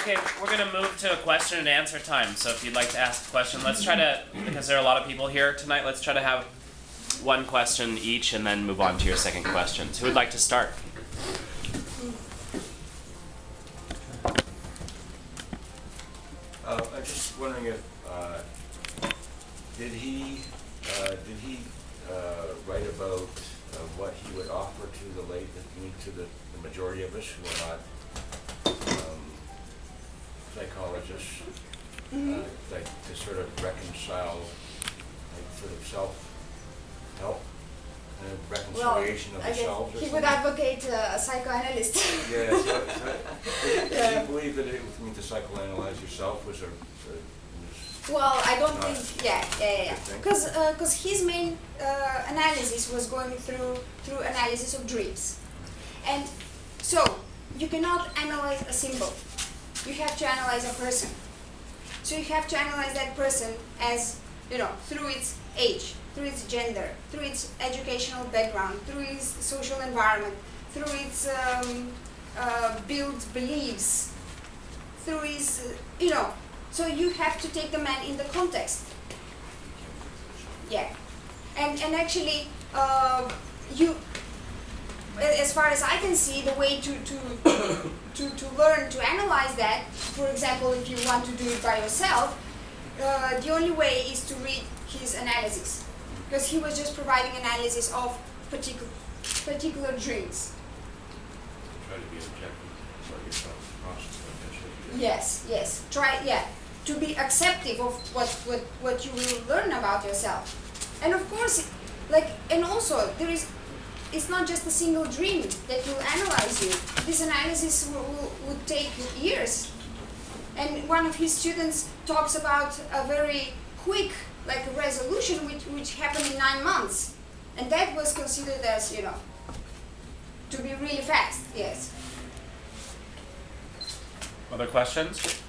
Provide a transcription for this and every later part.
Okay, we're going to move to question and answer time. So if you'd like to ask a question, let's try to, because there are a lot of people here tonight, let's try to have one question each and then move on to your second question. So who would like to start? I'm just wondering if did he write about what he would offer to the to the majority of us who are not psychologists, like to sort of reconcile, like sort of self-help and reconciliation of the self? He would advocate a psychoanalyst. Yeah. Do you believe that to psychoanalyze yourself was Well, I don't think, yeah. Because his main analysis was going through analysis of dreams. And so, you cannot analyze a symbol. You have to analyze a person. So you have to analyze that person as, through its age, through its gender, through its educational background, through its social environment, through its built beliefs, through his, so you have to take the man in the context. Yeah. And actually, as far as I can see, the way to learn to analyze that, for example, if you want to do it by yourself, the only way is to read his analysis. Because he was just providing analysis of particular dreams. try to be objective for yourself process, I guess? Yes. To be accepting of what you will learn about yourself. And of course, it's not just a single dream that will analyze you. This analysis would take years. And one of his students talks about a very quick, resolution which happened in 9 months. And that was considered as, to be really fast, yes. Other questions?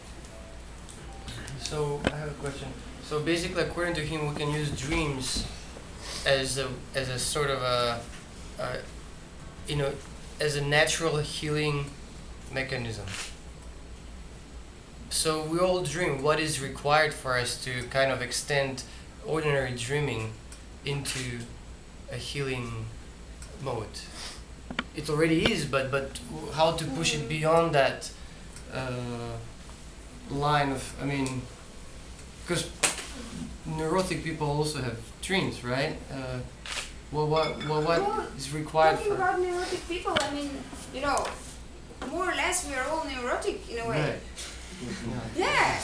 So I have a question. So basically, according to him, we can use dreams as a sort of as a natural healing mechanism. So we all dream. What is required for us to kind of extend ordinary dreaming into a healing mode? It already is, but how to push it beyond that line of, because neurotic people also have dreams, right? What is required talking about neurotic people, more or less we are all neurotic in a way. Right. Yeah.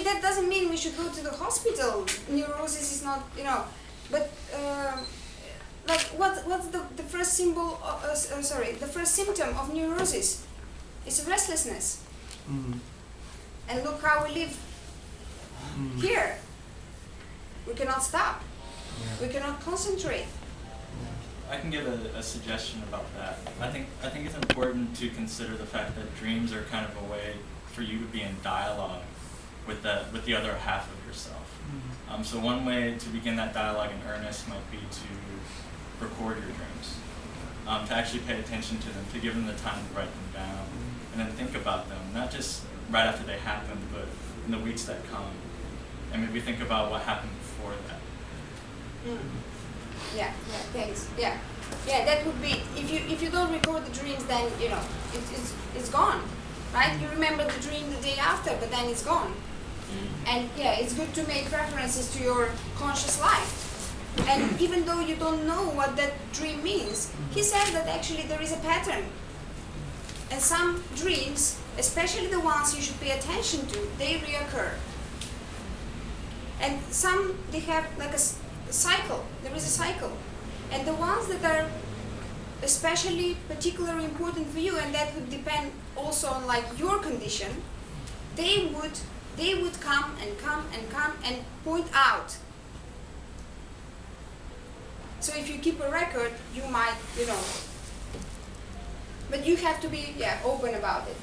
That doesn't mean we should go to the hospital. Neurosis is not, but what's the first symbol? The first symptom of neurosis is restlessness. Mm. And look how we live here. We cannot stop. Yeah. We cannot concentrate. I can give a suggestion about that. I think it's important to consider the fact that dreams are kind of a way for you to be in dialogue with the other half of yourself. Mm-hmm. So one way to begin that dialogue in earnest might be to record your dreams, to actually pay attention to them, to give them the time to write them down, and then think about them, not just right after they happened, but in the weeks that come, and maybe think about what happened before that. Yeah, thanks. Yeah, that would be, if you don't record the dreams, then it's gone, right? You remember the dream the day after, but then it's gone. And it's good to make references to your conscious life. And even though you don't know what that dream means, he says that actually there is a pattern. And some dreams, especially the ones you should pay attention to, they reoccur. And some, they have like a cycle. There is a cycle. And the ones that are especially particularly important for you, and that would depend also on your condition, they would come and point out. So if you keep a record, you might, but you have to be open about it.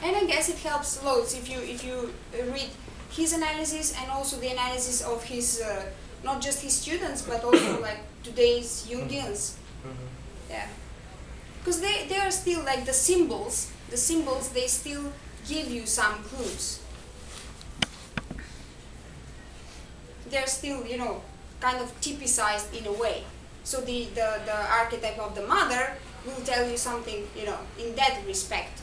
And I guess it helps loads if you read his analysis and also the analysis of his not just his students but also today's Jungians. Mm-hmm. Yeah. because they are still like the symbols. The symbols, they still give you some clues. They're still, you know, kind of typicized in a way. So the archetype of the mother will tell you something, you know, in that respect.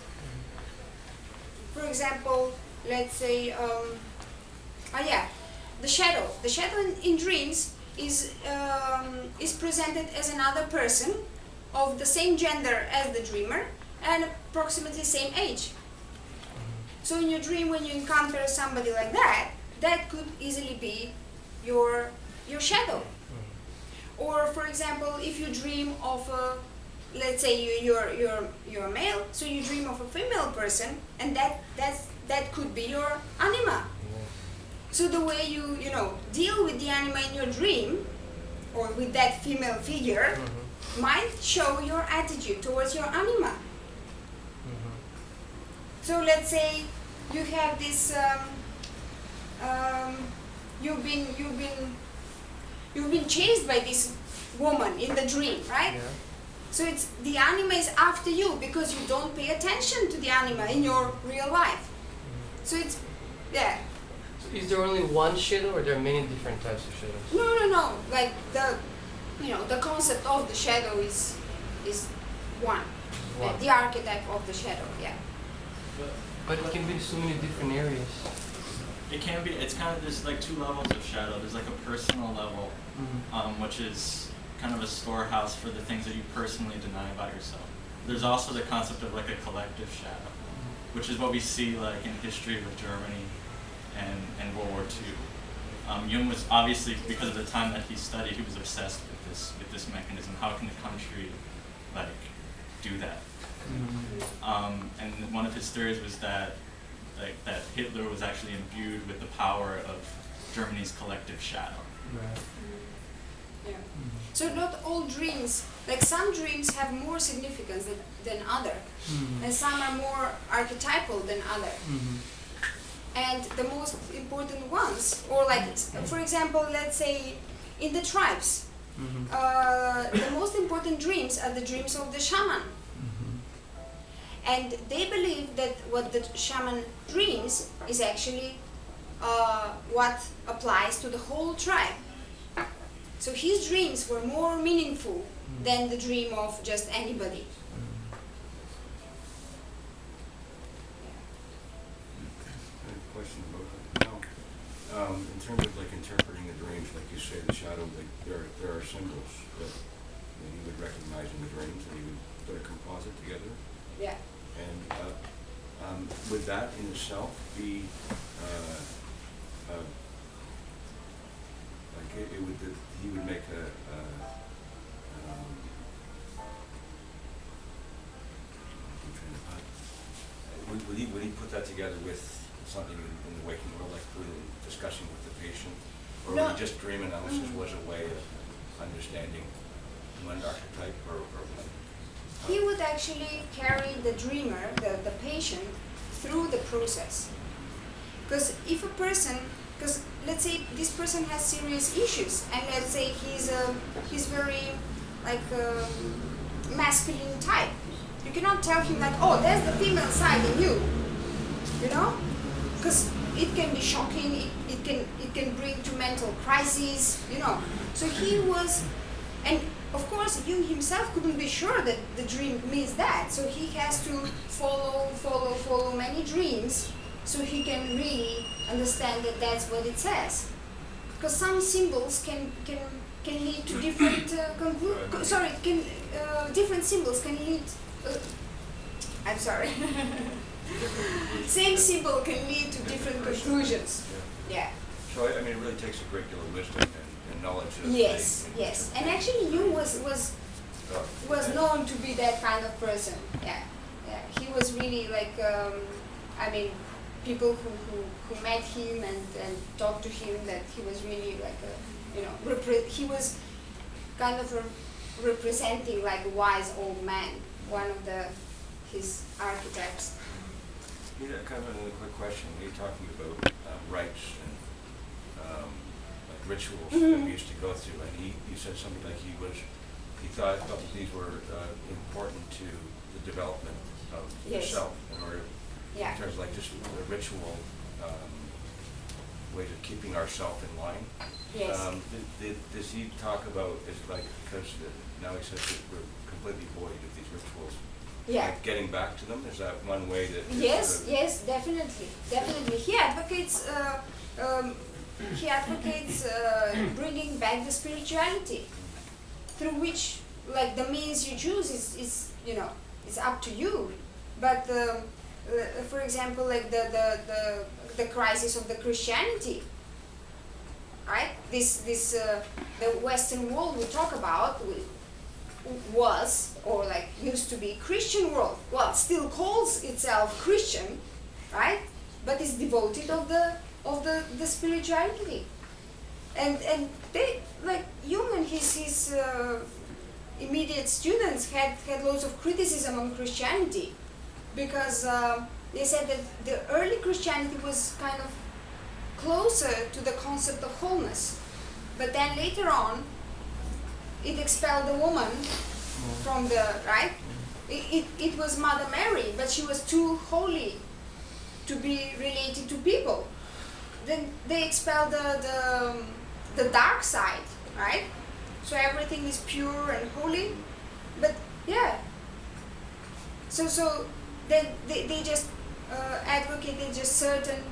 For example, let's say, the shadow. The shadow in dreams is presented as another person of the same gender as the dreamer and approximately same age. So in your dream, when you encounter somebody like that, that could easily be your shadow. Or for example, if you dream of a, let's say you're a male, so you dream of a female person, and that could be your anima. So the way you deal with the anima in your dream, or with that female figure, might show your attitude towards your anima. So let's say you have this, you've been chased by this woman in the dream, right? Yeah. So it's the anima is after you because you don't pay attention to the anima in your real life. So it's, yeah. So is there only one shadow, or there are many different types of shadows? No. Like the concept of the shadow is one. One. The archetype of the shadow, yeah. But it can be in so many different areas. It can be. It's kind of, there's like two levels of shadow. There's like a personal level, which is kind of a storehouse for the things that you personally deny about yourself. There's also the concept of like a collective shadow, which is what we see like in history with Germany and World War II. Jung was obviously, because of the time that he studied, he was obsessed with this mechanism. How can the country like do that? And one of his theories was that that Hitler was actually imbued with the power of Germany's collective shadow. Right. Yeah. So not all dreams, like some dreams have more significance than other, and some are more archetypal than other. And the most important ones, or like, for example, let's say in the tribes, the most important dreams are the dreams of the shaman. And they believe that what the shaman dreams is actually what applies to the whole tribe. So his dreams were more meaningful than the dream of just anybody. Question about that. In terms of like interpreting the dreams, like you say, the shadow, like there are symbols that you would recognize in the dreams, and you would put a composite together. Yeah. And would that in itself be like it would he would make would he put that together with something in the waking world, like discussing with the patient, or No. would he just dream analysis was a way of understanding one archetype, or what? He would actually carry the dreamer, the patient, through the process. Because if a person, because let's say this person has serious issues, and let's say he's very like masculine type, you cannot tell him like, oh, there's the female side in you, you know, because it can be shocking. It can bring to mental crises, you know. So he was, and of course, Jung himself couldn't be sure that the dream means that, so he has to follow many dreams, so he can really understand that that's what it says. Because some symbols can lead to different different symbols can lead. I'm sorry. Same symbol can lead to different conclusions. Yeah. So I mean, it really takes a great deal of wisdom and knowledge. Yes. And actually, Jung was known to be that kind of person. Yeah. He was really like, I mean, people who met him and talked to him, that he was really like he was kind of representing like a wise old man, one of his archetypes. Kind of another quick question. When you're talking about rites and like rituals that we used to go through, and he said something like he thought that these were important to the development of Yes. yourself in order, Yeah. in terms of like just the ritual ways of keeping ourselves in line. Yes. Does he talk about, is like, because now he says that we're completely void of these rituals, Yeah. like getting back to them? Is that one way that? Yes, yes, definitely, definitely. He advocates bringing back the spirituality, through which, like, the means you choose is you know, it's up to you. But for example, like the crisis of the Christianity, right? The Western world we talk about was, or like used to be, Christian world. Well, still calls itself Christian, right? But is devoted of the spirituality, and they, like, Jung and his immediate students had lots of criticism on Christianity, because they said that the early Christianity was kind of closer to the concept of wholeness, but then later on it expelled the woman from the, right? It was Mother Mary, but she was too holy to be related to people. Then they expelled the dark side, right? So everything is pure and holy, but yeah. So then they just advocated just certain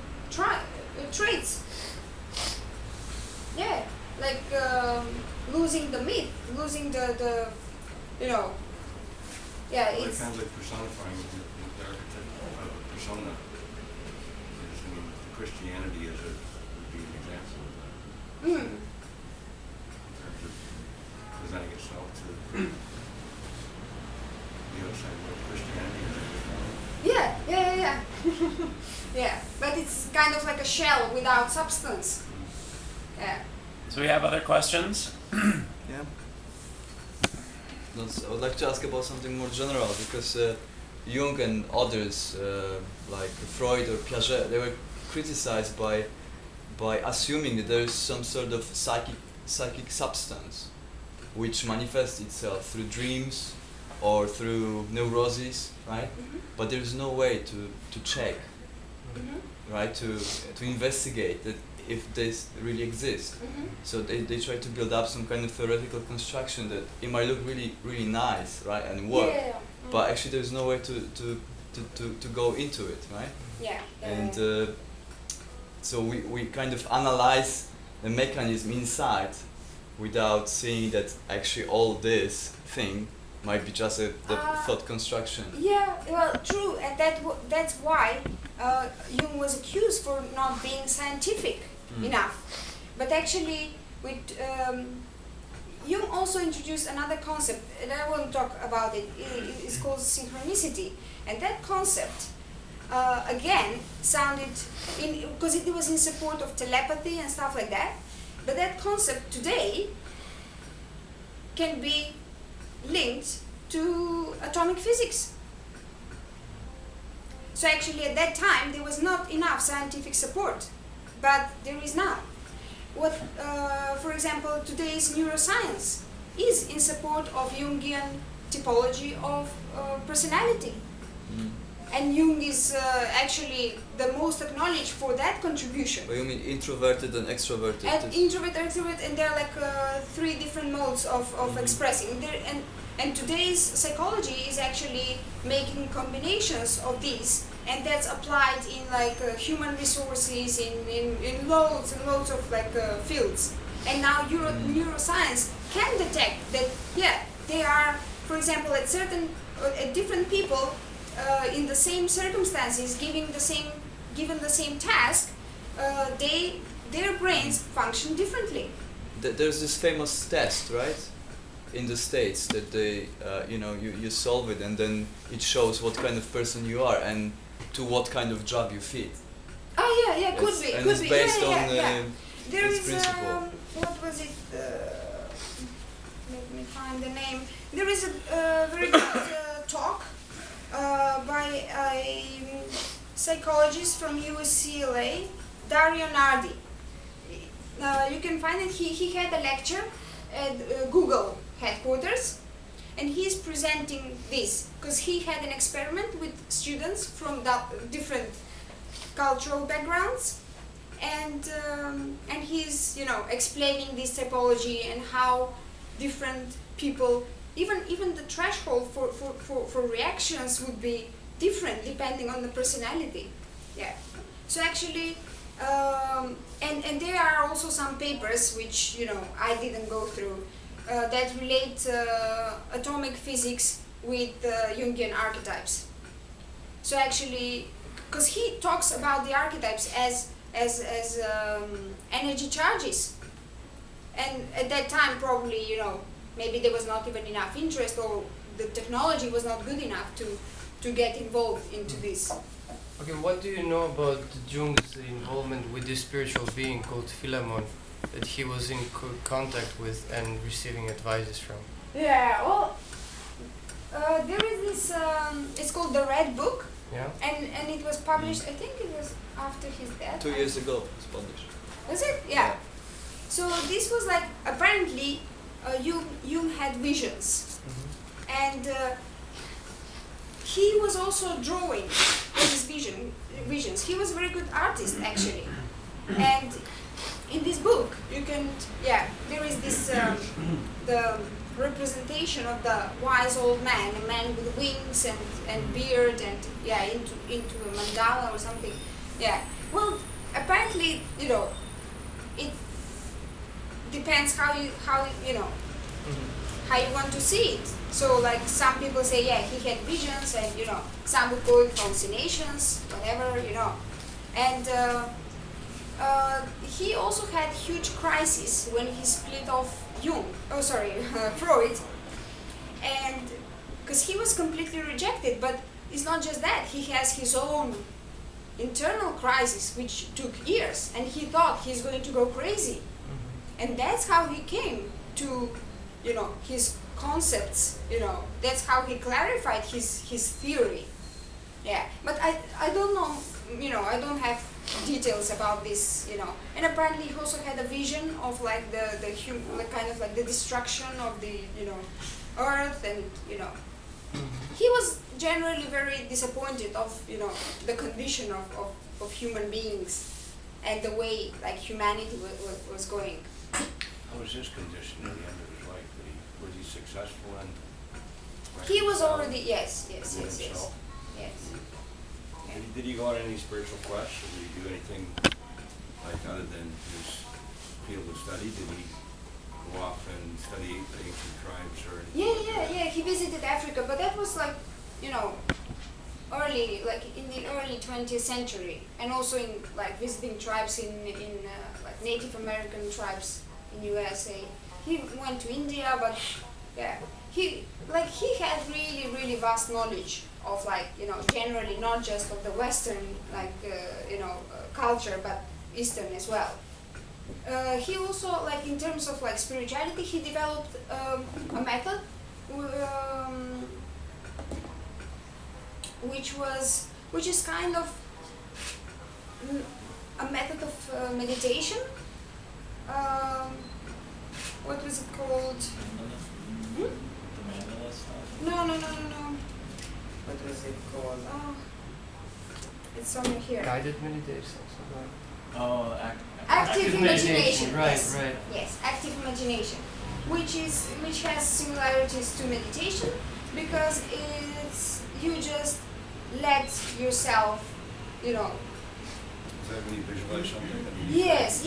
traits. Yeah, like losing the myth, losing the you know. Yeah, Well, it it's. sounds like personifying the archetype of a persona. I mean, Christianity would be an example of that. Mm. In terms of presenting itself to the outside world. Christianity is a form. Yeah. Yeah, but it's kind of like a shell without substance. Yeah. So we have other questions? Yeah. I would like to ask about something more general, because Jung and others, like Freud or Piaget, they were criticized by assuming that there is some sort of psychic substance which manifests itself through dreams or through neuroses, right? Mm-hmm. But there is no way to check, Mm-hmm. right? To investigate that if this really exists. Mm-hmm. So they try to build up some kind of theoretical construction that it might look really nice, right, and work, Yeah. but actually there's no way to go into it, right? Yeah. And so we kind of analyze the mechanism inside without seeing that actually all this thing might be just the thought construction. Yeah, well, true, and that's why Jung was accused for not being scientific enough. But actually, with Jung also introduced another concept, and I won't talk about it. It's called synchronicity, and that concept again sounded because it was in support of telepathy and stuff like that. But that concept today can be linked to atomic physics. So actually at that time there was not enough scientific support, but there is now. What, for example, today's neuroscience is in support of Jungian typology of personality. And Jung is actually the most acknowledged for that contribution. But you mean introverted and extroverted? And introvert, extrovert, and there are like 3 different modes of expressing. And today's psychology is actually making combinations of these, and that's applied in like human resources, in loads and loads of like fields. And now neuroscience can detect that, yeah, they are, for example, at different people in the same circumstances, given the same task, their brains function differently. There's this famous test, right, in the States, that they, you solve it and then it shows what kind of person you are and to what kind of job you fit. Oh yeah, could be. And it's based on There this is principle. what was it? Let me find the name. There is a very good talk by a psychologist from UCLA, Dario Nardi. You can find it. He had a lecture at Google headquarters, and he's presenting this because he had an experiment with students from different cultural backgrounds, and he's explaining this typology and how different people, even the threshold for reactions would be different depending on the personality. Yeah. So actually, and there are also some papers which I didn't go through that relate atomic physics with Jungian archetypes. So actually, because he talks about the archetypes as energy charges, and at that time probably maybe there was not even enough interest, or the technology was not good enough to get involved into this. Okay, what do you know about Jung's involvement with this spiritual being called Philemon that he was in contact with and receiving advices from? Yeah, well, there is this, it's called the Red Book, Yeah? and it was published, I think it was after his death. 2 years ago, it's published. Was it? Yeah. So this was like, apparently, Jung had visions, and he was also drawing with his visions. He was a very good artist, actually. And in this book, there is this, the representation of the wise old man, a man with wings and beard, and into a mandala or something. Yeah. Well, apparently, it depends how you want to see it. So like some people say, yeah, he had visions, and some would call it hallucinations, whatever, and he also had huge crisis when he split off Freud, and because he was completely rejected. But it's not just that, he has his own internal crisis which took years, and he thought he's going to go crazy, and that's how he came to his concepts. That's how he clarified his theory. Yeah, but I don't know, I don't have details about this, and apparently he also had a vision of like the kind of like the destruction of the earth, and he was generally very disappointed of the condition of human beings and the way like humanity was going. How was his condition at the end of his life? Was he successful in? He was already, yes. Himself? Yes. Did he go on any spiritual quests, or did he do anything like other than his field of study? Did he go off and study the ancient tribes or anything? Yeah. He visited Africa, but that was like, early, like in the early 20th century, and also in like visiting tribes in like Native American tribes in USA. He went to India, but he had really vast knowledge of like generally not just of the Western like culture, but Eastern as well. He also, like in terms of like spirituality, he developed a method which is kind of a method of meditation. What was it called? The mandala stuff? No. What was it called? Oh, it's somewhere here. Guided meditation. Oh, Active imagination. Right. Yes, active imagination, which has similarities to meditation, because it's you just let yourself, Is that when you visualize something? Yes.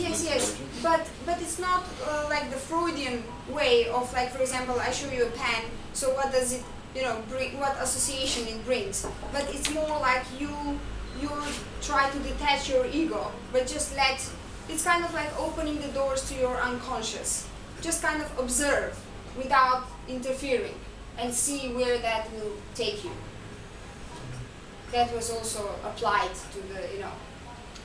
But it's not like the Freudian way of like, for example, I show you a pen. So what does it, bring? What association it brings? But it's more like you try to detach your ego, but just let. It's kind of like opening the doors to your unconscious. Just kind of observe without interfering and see where that will take you. That was also applied to the,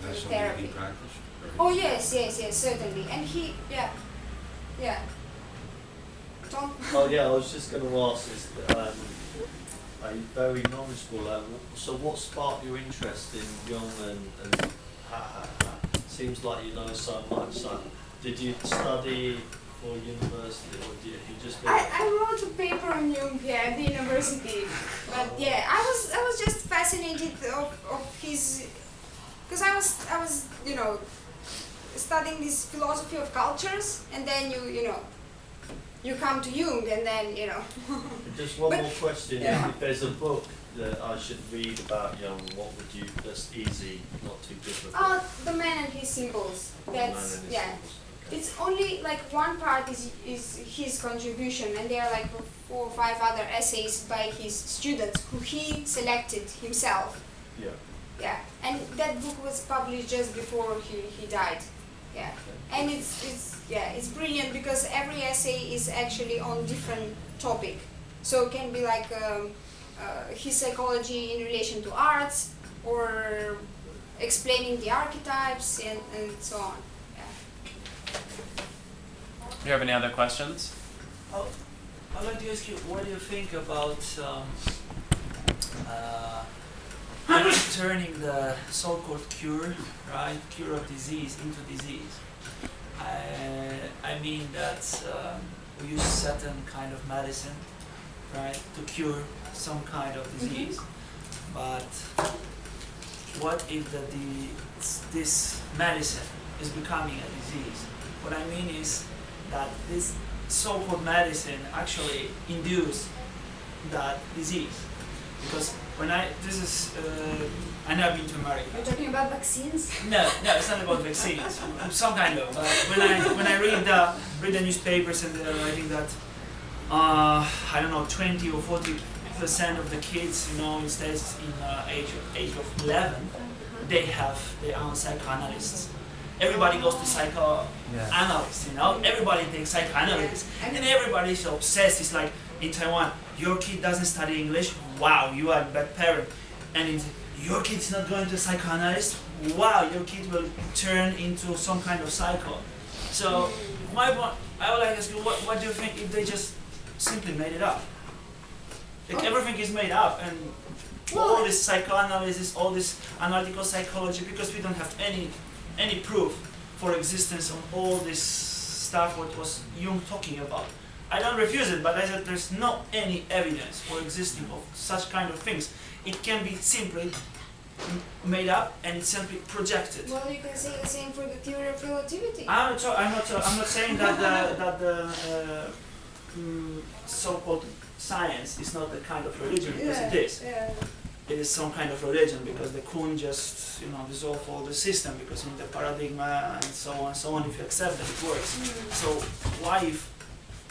That's something therapy. he practiced? Oh yes, certainly. And he, Tom? Oh yeah, I was just going to ask, is very knowledgeable. So what sparked your interest in Jung and seems like you know so much. Did you study for university, or did you just? I wrote a paper from Jung, yeah, at the university. But yeah, I was just fascinated of his, because I was studying this philosophy of cultures, and then you come to Jung, and then Just one But- more question. yeah. If there's a book that I should read about Jung, what would you? That's easy, not too difficult. The Man and His Symbols. The Man That's and His yeah. Symbols. Okay. It's only like one part is his contribution, and there are like 4 or 5 other essays by his students who he selected himself. Yeah. Yeah, and that book was published just before he died. Yeah, and it's brilliant because every essay is actually on different topic. So it can be like his psychology in relation to arts, or explaining the archetypes and so on. Do you have any other questions? I'd like to ask you, what do you think about turning the so-called cure, right, cure of disease into disease? I mean that we use certain kind of medicine, right, to cure some kind of disease. But what if this medicine is becoming a disease? What I mean is that this so-called medicine actually induce that disease. Because when I never been to America. You're talking about vaccines? No, it's not about vaccines. Some kind of. When I read the newspapers, and they're writing that I don't know, 20 or 40% of the kids, in States in age of 11, they have their own psychoanalysts. Everybody goes to psychoanalysts, Everybody takes psychoanalysis, and everybody's so obsessed. It's like in Taiwan, your kid doesn't study English. Wow, you are a bad parent. And your kid's not going to a psychoanalyst. Wow, your kid will turn into some kind of psycho. So I would like to ask you, what do you think if they just simply made it up? Like everything is made up, and all this psychoanalysis, all this analytical psychology, because we don't have any proof for existence of all this stuff what was Jung talking about. I don't refuse it, but I said there's no any evidence for existing of such kind of things. It can be simply made up, and it's simply projected. Well, you can say the same for the theory of relativity. I'm not saying that the so-called science is not a kind of religion, because it is. Yeah. It is some kind of religion, because the Kuhn just dissolve all the system, because in the paradigm and so on, if you accept that it works. So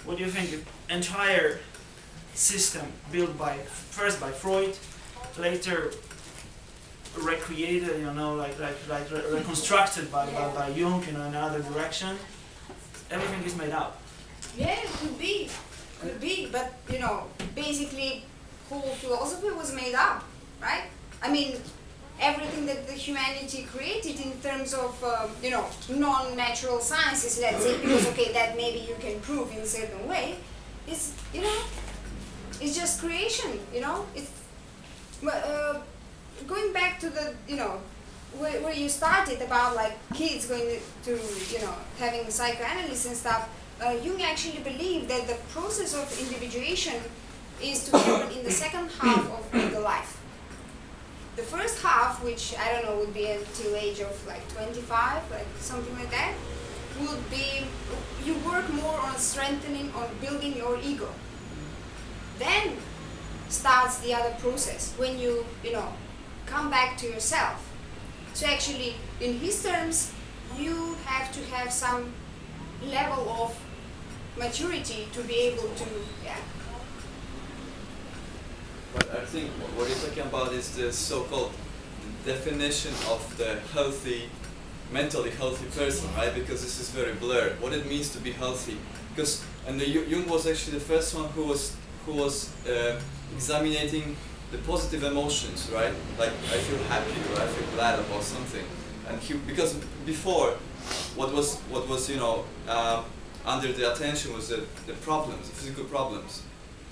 what do you think, the entire system built first by Freud, later recreated, reconstructed by Jung in another direction, everything is made up. Yeah, could be, but basically, whole philosophy was made up, right? I mean, everything that the humanity created in terms of non-natural sciences, let's say, because that maybe you can prove in a certain way, is it's just creation, It's going back to the where you started about like kids going to having psychoanalysis and stuff. Jung actually believed that the process of individuation is to happen in the second half of the life. The first half, which I don't know, would be until age of like 25, like something like that, would be you work more on strengthening, on building your ego. Then starts the other process when you come back to yourself. So actually, in his terms, you have to have some level of maturity to be able to, But I think what you're talking about is the so-called definition of the mentally healthy person, right? Because this is very blurred. What it means to be healthy, Jung was actually the first one who was examining the positive emotions, right? Like I feel happy or I feel glad about something, and because before, what was under the attention was the problems, the physical problems.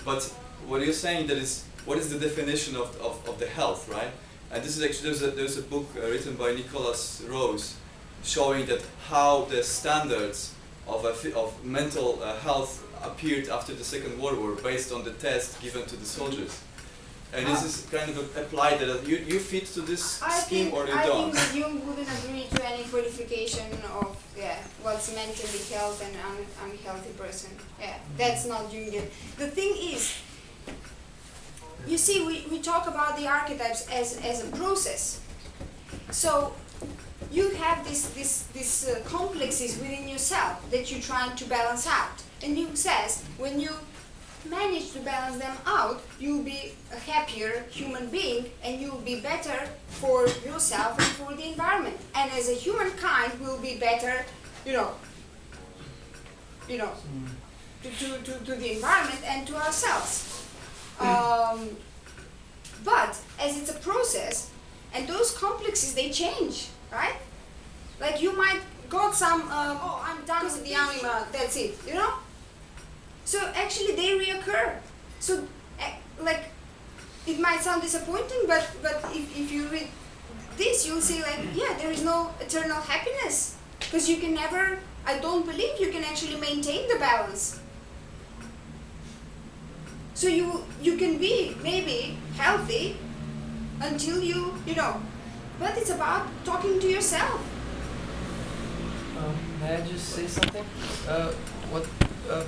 But what you're saying that is, what is the definition of the health, right? And this is actually, there's a book written by Nicholas Rose showing that how the standards of mental health appeared after the Second World War based on the test given to the soldiers. And this is kind of applied that you fit to this scheme or you I don't. think that Jung wouldn't agree to any qualification of what's mentally healthy and unhealthy person. Yeah, that's not Jungian. The thing is, you see, we talk about the archetypes as a process. So you have these complexes within yourself that you're trying to balance out. And Jung says, when you manage to balance them out, you'll be a happier human being and you'll be better for yourself and for the environment. And as a humankind, we'll be better, to the environment and to ourselves. But as it's a process, and those complexes, they change, right? Like you might got some, I'm done with the animal, that's it, So actually they reoccur. So like, it might sound disappointing, but if you read this, you'll see like, yeah, there is no eternal happiness. Because you can never, I don't believe you can actually maintain the balance. So you can be maybe healthy until you but it's about talking to yourself. May I just say something? What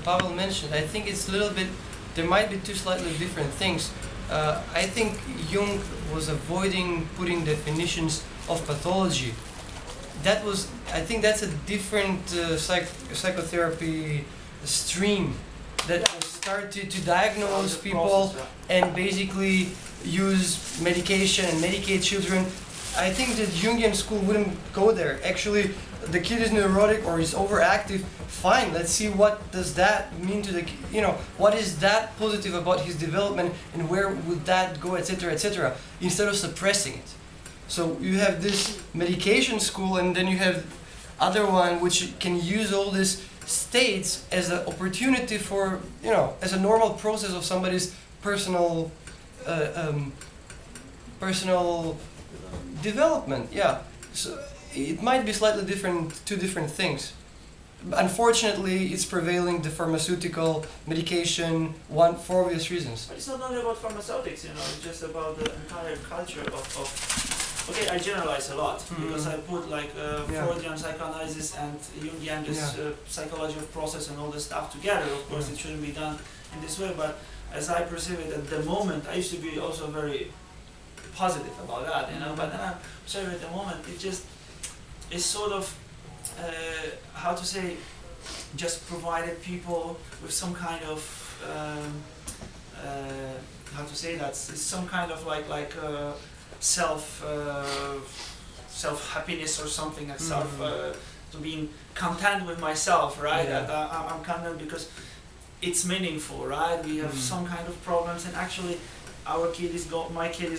Pavel mentioned, I think it's a little bit, there might be two slightly different things. I think Jung was avoiding putting definitions of pathology. I think that's a different psychotherapy stream that will start to diagnose people and basically use medication and medicate children. I think that Jungian school wouldn't go there. Actually, the kid is neurotic or is overactive, fine, let's see what does that mean to the kid, what is that positive about his development and where would that go, etc., etc., instead of suppressing it. So you have this medication school and then you have other one which can use all these states as an opportunity for, as a normal process of somebody's personal development, yeah. So it might be slightly different, two different things. Unfortunately, it's prevailing the pharmaceutical medication one for obvious reasons. But it's not only about pharmaceutics, it's just about the entire culture of okay, I generalize a lot because I put like Freudian psychoanalysis and Jungian psychology of process and all this stuff together. Of course, it shouldn't be done in this way, but as I perceive it at the moment, I used to be also very positive about that, but then I'm sorry, at the moment it just is sort of how to say, just provided people with some kind of how to say that, it's some kind of like self happiness or something, like self to being content with myself, right? That I'm content because it's meaningful, right? We have some kind of problems, and actually my kid is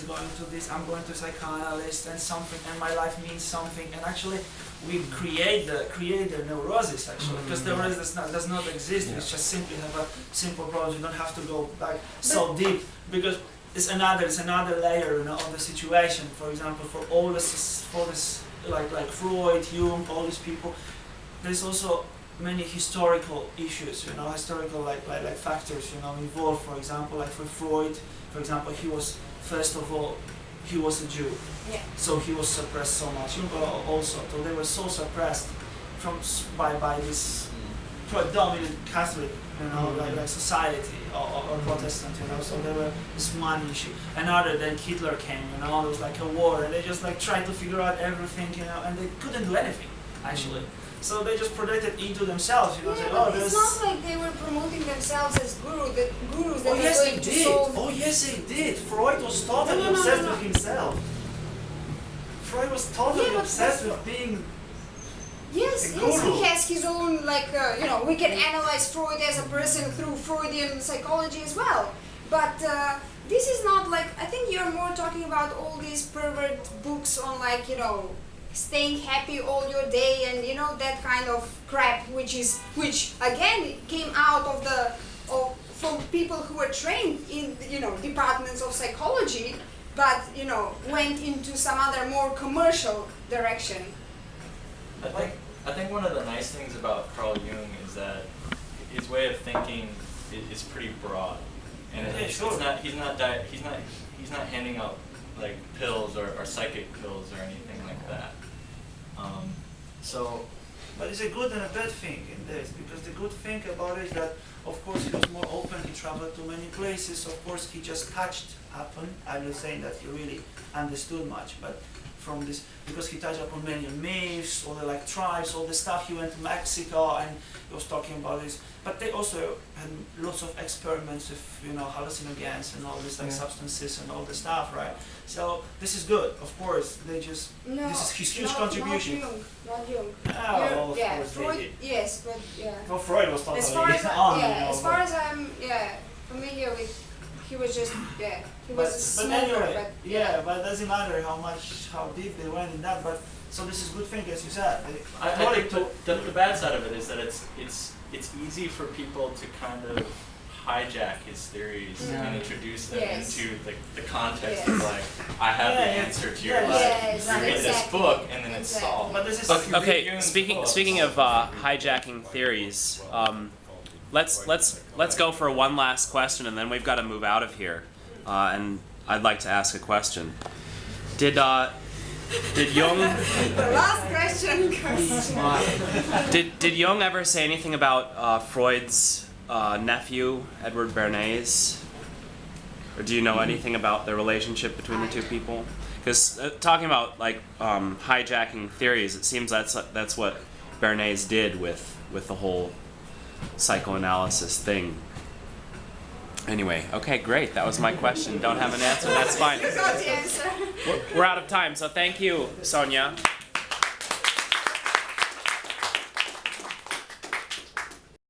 going to this, I'm going to psychoanalyst and something, and my life means something, and actually we create the neurosis actually, because the neurosis does not exist. We just simply have a simple problem. You don't have to go back so deep, because it's another layer of the situation. For example, for this like Freud, Jung, all these people, there's also many historical issues, historical like factors, involved. For example, like for Freud, for example, he was, first of all, he was a Jew, so he was suppressed so much. Also, so they were so suppressed by this predominant Catholic, like society or Protestant, so there were this money issue. Another, then Hitler came, there was like a war, and they just like tried to figure out everything, and they couldn't do anything actually. So they just projected into themselves, say, but it's not like they were promoting themselves as gurus that oh yes, they did. Oh yes, they did. Freud was totally obsessed with himself. Freud was totally obsessed with being. Yes, he has his own, we can analyze Freud as a person through Freudian psychology as well. But this is not I think you're more talking about all these pervert books on staying happy all your day and that kind of crap, which again came out from people who were trained in departments of psychology, but went into some other more commercial direction. I think one of the nice things about Carl Jung is that his way of thinking is pretty broad, and Yeah, sure. he's not handing out like pills or psychic pills or anything like that. So. But it's a good and a bad thing in this, because the good thing about it is that, of course, he was more open, he traveled to many places, of course, he just touched upon, I'm not saying that he really understood much, but from this, because he touched upon many myths, all the like tribes, all the stuff, he went to Mexico and he was talking about this, but they also had lots of experiments with, you know, hallucinogens and all this like substances and all the stuff, right? So this is good, of course, they just, this is his huge contribution. Not Jung. Oh, well, of yeah, course they Freud, did. yes, but yeah. Well, Freud was totally As far as on, you know, as far as I'm familiar with, he was just he was a smoker, anyway, but but it doesn't matter how deep they went in that. But so this is a good thing, as you said. I think the bad side of it is that it's easy for people to kind of hijack his theories and introduce them into the context of like, I have the answer to your life. Yes, You read this book and then it's solved. But this is Okay, speaking of hijacking theories, let's go for one last question, and then we've got to move out of here. And I'd like to ask a question. Did Jung the last question did Jung ever say anything about Freud's nephew, Edward Bernays? Or do you know anything about the relationship between the two people? Because talking about like hijacking theories, it seems that's what Bernays did with the whole psychoanalysis thing. Anyway, okay, great. That was my question. Don't have an answer. That's fine. You got the answer. We're out of time, so thank you, Sonja.